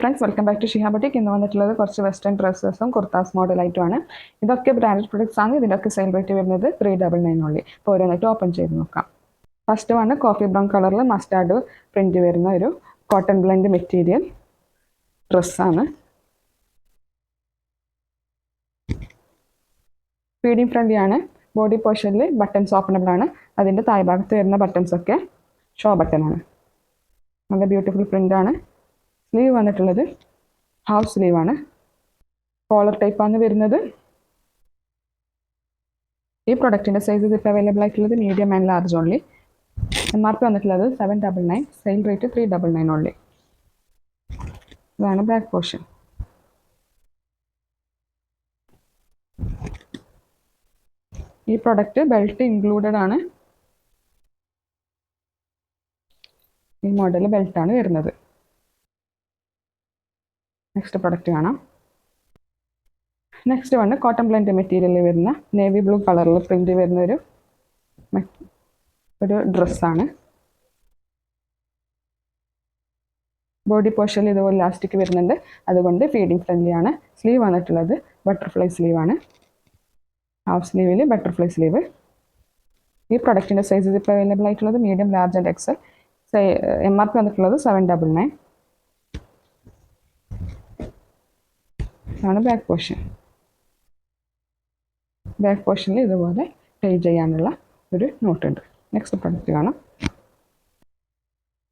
Friends welcome back to Shiha boutique. ഇന്ന് വന്നിട്ടുള്ളത് കുറച്ച് വെസ്റ്റേൺ ഡ്രസ്സസും കുർത്താസ് മോഡലായിട്ടുമാണ്. ഇതൊക്കെ ബ്രാൻഡഡ് പ്രൊഡക്ട്സ് ആണ്. ഇതിൻ്റെയൊക്കെ സെയിൽ റേറ്റ് വരുന്നത് 399 ഉള്ളി. അപ്പോൾ ഓരോന്നായിട്ട് ഓപ്പൺ ചെയ്ത് നോക്കാം. ഫസ്റ്റ് വണ് കോഫി ബ്രൗൺ കളറിൽ മസ്റ്റാർഡ് പ്രിൻറ്റ് വരുന്ന ഒരു കോട്ടൺ ബ്ലെൻഡ് മെറ്റീരിയൽ ഡ്രസ്സാണ്. ഫീഡിങ് ഫ്രണ്ട്ലി ആണ്. ബോഡി പോർഷനിൽ ബട്ടൺസ് ഓപ്പണബിൾ ആണ്. അതിൻ്റെ താഴ്ഭാഗത്ത് വരുന്ന ബട്ടൺസ് ഒക്കെ ഷോ ബട്ടൺ ആണ്. നല്ല ബ്യൂട്ടിഫുൾ പ്രിൻ്റ് ആണ്. സ്ലീവ് വന്നിട്ടുള്ളത് ഹാഫ് സ്ലീവ് ആണ്. കോളർ ടൈപ്പാണ് വരുന്നത്. ഈ പ്രൊഡക്റ്റിൻ്റെ സൈസസ് ഇപ്പോൾ അവൈലബിൾ ആയിട്ടുള്ളത് medium and large only. MRP വന്നിട്ടുള്ളത് 799, സെയിൽ റേറ്റ് 399 ഓൺലി. ഇതാണ് ബാക്ക് പോർഷൻ. ഈ പ്രൊഡക്റ്റ് ബെൽറ്റ് ഇൻക്ലൂഡഡ് ആണ്. ഈ മോഡൽ ബെൽറ്റാണ് വരുന്നത്. നെക്സ്റ്റ് പ്രൊഡക്റ്റ് കാണാം. നെക്സ്റ്റ് വണ് കോട്ടൺ ബ്ലെൻഡ് മെറ്റീരിയലിൽ വരുന്ന നേവി ബ്ലൂ കളറിൽ പ്രിൻറ്റ് വരുന്ന ഒരു ഡ്രസ്സാണ്. ബോഡി പോർഷനിൽ ഇതുപോലെ ലാസ്റ്റിക് വരുന്നുണ്ട്. അതുകൊണ്ട് ഫീഡിങ് ഫ്രണ്ട്ലി ആണ്. സ്ലീവ് വന്നിട്ടുള്ളത് ബട്ടർഫ്ലൈ സ്ലീവാണ്. ഹാഫ് സ്ലീവിൽ ബട്ടർഫ്ലൈ സ്ലീവ്. ഈ പ്രൊഡക്റ്റിൻ്റെ സൈസസ് ഇപ്പോൾ അവൈലബിൾ ആയിട്ടുള്ളത് medium, large and XL. MRP വന്നിട്ടുള്ളത് 799. ആണ് ബാക്ക് പോർഷൻ. ബാക്ക് പോർഷനിൽ ഇതുപോലെ ടൈ ചെയ്യാനുള്ള ഒരു നോട്ടുണ്ട്. നെക്സ്റ്റ് പ്രൊഡക്റ്റ് കാണാം.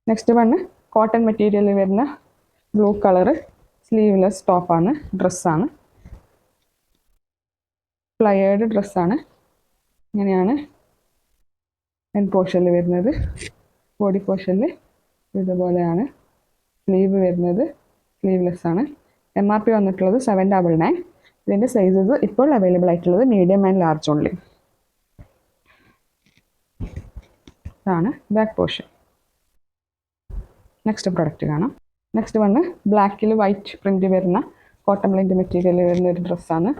നെക്സ്റ്റ് വണ് കോട്ടൺ മെറ്റീരിയലിൽ വരുന്ന ബ്ലൂ കളറ് സ്ലീവ്ലെസ് ടോപ്പാണ്, ഡ്രസ്സാണ്. ഫ്ലയേർഡ് ഡ്രസ്സാണ്. ഇങ്ങനെയാണ് എൻഡ് പോർഷനിൽ വരുന്നത്. ബോഡി പോർഷനിൽ ഇതുപോലെയാണ് സ്ലീവ് വരുന്നത്. സ്ലീവ്ലെസ് ആണ്. MRP വന്നിട്ടുള്ളത് 799. ഇതിൻ്റെ സൈസസ് ഇപ്പോൾ അവൈലബിൾ ആയിട്ടുള്ളത് മീഡിയം ആൻഡ് ലാർജ് ഓൺലി. ഇതാണ് ബാക്ക് പോർഷൻ. നെക്സ്റ്റ് പ്രൊഡക്റ്റ് കാണാം. നെക്സ്റ്റ് വന്ന് ബ്ലാക്കിൽ വൈറ്റ് പ്രിൻറ്റ് വരുന്ന കോട്ടൺ ബ്ലെൻഡ് മെറ്റീരിയൽ വരുന്ന ഒരു ഡ്രസ്സാണ്.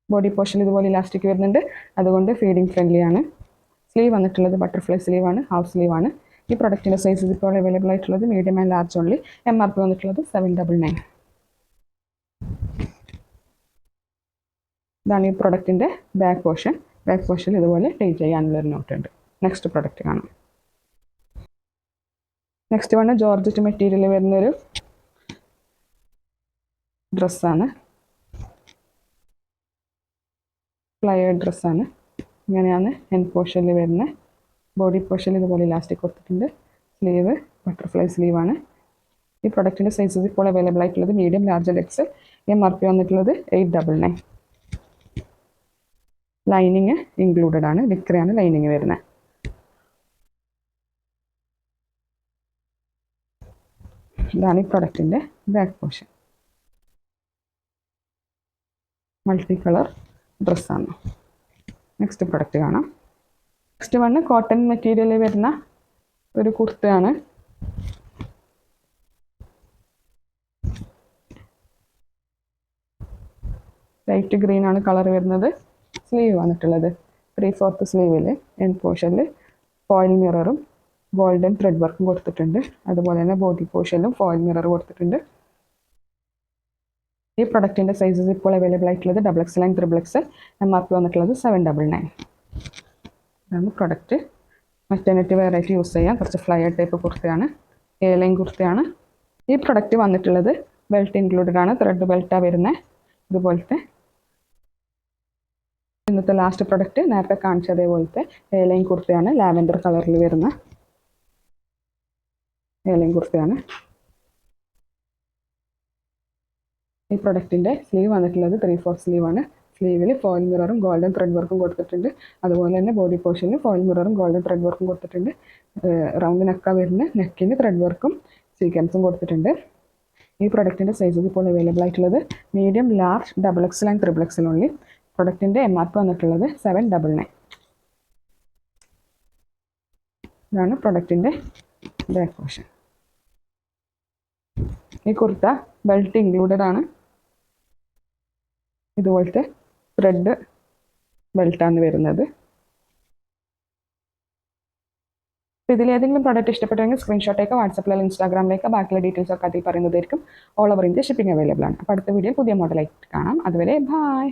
ബോഡി പോർഷൻ ഇതുപോലെ ഇലാസ്റ്റിക് വരുന്നുണ്ട്. അതുകൊണ്ട് ഫീഡിങ് ഫ്രണ്ട്ലി ആണ്. സ്ലീവ് വന്നിട്ടുള്ളത് ബട്ടർഫ്ലൈ സ്ലീവാണ്, ഹാഫ് സ്ലീവാണ്. ഈ പ്രൊഡക്റ്റിൻ്റെ സൈസസ് ഇപ്പോൾ അവൈലബിൾ ആയിട്ടുള്ളത് medium and large only. MRP വന്നിട്ടുള്ളത് 799. ഇതാണ് ഈ പ്രൊഡക്റ്റിൻ്റെ ബാക്ക് പോർഷൻ. ബാക്ക് പോർഷൻ ഇതുപോലെ ടൈ ചെയ്യാനുള്ളൊരു നോട്ടുണ്ട്. നെക്സ്റ്റ് പ്രൊഡക്റ്റ് കാണാം. നെക്സ്റ്റ് വണ് ജോർജറ്റ് മെറ്റീരിയൽ വരുന്നൊരു ഡ്രസ്സാണ്. ഫ്ലയേർഡ് ഡ്രസ്സാണ്. ഇങ്ങനെയാണ് എൻഡ് പോർഷനിൽ വരുന്നത്. ബോഡി പോർഷനിൽ ഇതുപോലെ ഇലാസ്റ്റിക് കൊടുത്തിട്ടുണ്ട്. സ്ലീവ് ബട്ടർഫ്ലൈ സ്ലീവാണ്. ഈ പ്രൊഡക്റ്റിൻ്റെ സൈസസ് ഇപ്പോൾ അവൈലബിൾ ആയിട്ടുള്ളത് medium, large and XL. MRP വന്നിട്ടുള്ളത് 899. ലൈനിങ് ഇൻക്ലൂഡഡ് ആണ്. ലിക്രയാണ് ലൈനിങ് വരുന്നത്. ഇതാണ് ഈ പ്രൊഡക്റ്റിൻ്റെ ബാക്ക് പോർഷൻ. മൾട്ടി കളർ ഡ്രസ്സാണ്. നെക്സ്റ്റ് പ്രൊഡക്റ്റ് കാണാം. നെക്സ്റ്റ് വണ് കോട്ടൺ മെറ്റീരിയലിൽ വരുന്ന ഒരു കുർത്തയാണ്. ലൈറ്റ് ഗ്രീൻ ആണ് കളർ വരുന്നത്. സ്ലീവ് വന്നിട്ടുള്ളത് 3/4 സ്ലീവിൽ എൻഡ് പോർഷനിൽ ഫോയിൽ മിററും ഗോൾഡൻ ത്രെഡ് വർക്കും കൊടുത്തിട്ടുണ്ട്. അതുപോലെ തന്നെ ബോഡി പോർഷനിലും ഫോയിൽ മിറർ കൊടുത്തിട്ടുണ്ട്. ഈ പ്രൊഡക്റ്റിൻ്റെ സൈസസ് ഇപ്പോൾ അവൈലബിൾ ആയിട്ടുള്ളത് XXL ആൻഡ് XXL. MRP വന്നിട്ടുള്ളത് 799. ഇതാണ് പ്രൊഡക്റ്റ്. മെറ്റേണിറ്റി വെയറായിട്ട് യൂസ് ചെയ്യാം. കുറച്ച് ഫ്ലയർ ടൈപ്പ് കുർത്തയാണ്. ലൈൻ കുർത്തയാണ്. ഈ പ്രൊഡക്റ്റ് വന്നിട്ടുള്ളത് ബെൽറ്റ് ഇൻക്ലൂഡഡ് ആണ്. ത്രെഡ് ബെൽറ്റാണ് വരുന്നത്. ഇതുപോലത്തെ ഇന്നത്തെ ലാസ്റ്റ് പ്രൊഡക്റ്റ് നേരത്തെ കാണിച്ച അതേപോലത്തെ ലൈൻ കുർത്തയാണ്. ലാവൻഡർ കളറിൽ വരുന്ന ലൈൻ കുർത്തയാണ്. ഈ പ്രൊഡക്റ്റിൻ്റെ സ്ലീവ് വന്നിട്ടുള്ളത് 3/4 സ്ലീവാണ്. സ്ലീവിൽ ഫോയിൽ മിററും ഗോൾഡൻ ത്രെഡ് വർക്കും കൊടുത്തിട്ടുണ്ട്. അതുപോലെ തന്നെ ബോഡി പോർഷനിൽ ഫോയിൽ മിററും ഗോൾഡൻ ത്രെഡ് വർക്കും കൊടുത്തിട്ടുണ്ട്. റൗണ്ട് നെക്ക വരുന്ന നെക്കിന് ത്രെഡ് വർക്കും സീക്വൻസും കൊടുത്തിട്ടുണ്ട്. ഈ പ്രൊഡക്റ്റിൻ്റെ സൈസസ് ഇപ്പോൾ അവൈലബിൾ ആയിട്ടുള്ളത് medium, large, XXL and XXL only. പ്രൊഡക്റ്റിൻ്റെ MRP വന്നിട്ടുള്ളത് 799. ഇതാണ് പ്രൊഡക്റ്റിൻ്റെ ബാക്ക് പോർഷൻ. ഈ കുർത്ത ബെൽറ്റ് ഇൻക്ലൂഡഡ് ആണ്. ഇതുപോലത്തെ ത്രെഡ് ബെൽറ്റാണ് വരുന്നത്. അപ്പോൾ ഇതിലേതെങ്കിലും പ്രോഡക്റ്റ് ഇഷ്ടപ്പെട്ടെങ്കിൽ സ്ക്രീൻഷോട്ടേക്ക് വാട്സപ്പിലോ ഇൻസ്റ്റാഗ്രാമിലേക്ക് ബാക്കിയുള്ള ഡീറ്റെയിൽസ് ഒക്കെ അതിൽ പറയുന്നതായിരിക്കും. All over India shipping available ആണ്. അപ്പോൾ അടുത്ത വീഡിയോയിൽ പുതിയ മോഡലായിട്ട് കാണാം. അതുവരെ ബായ്.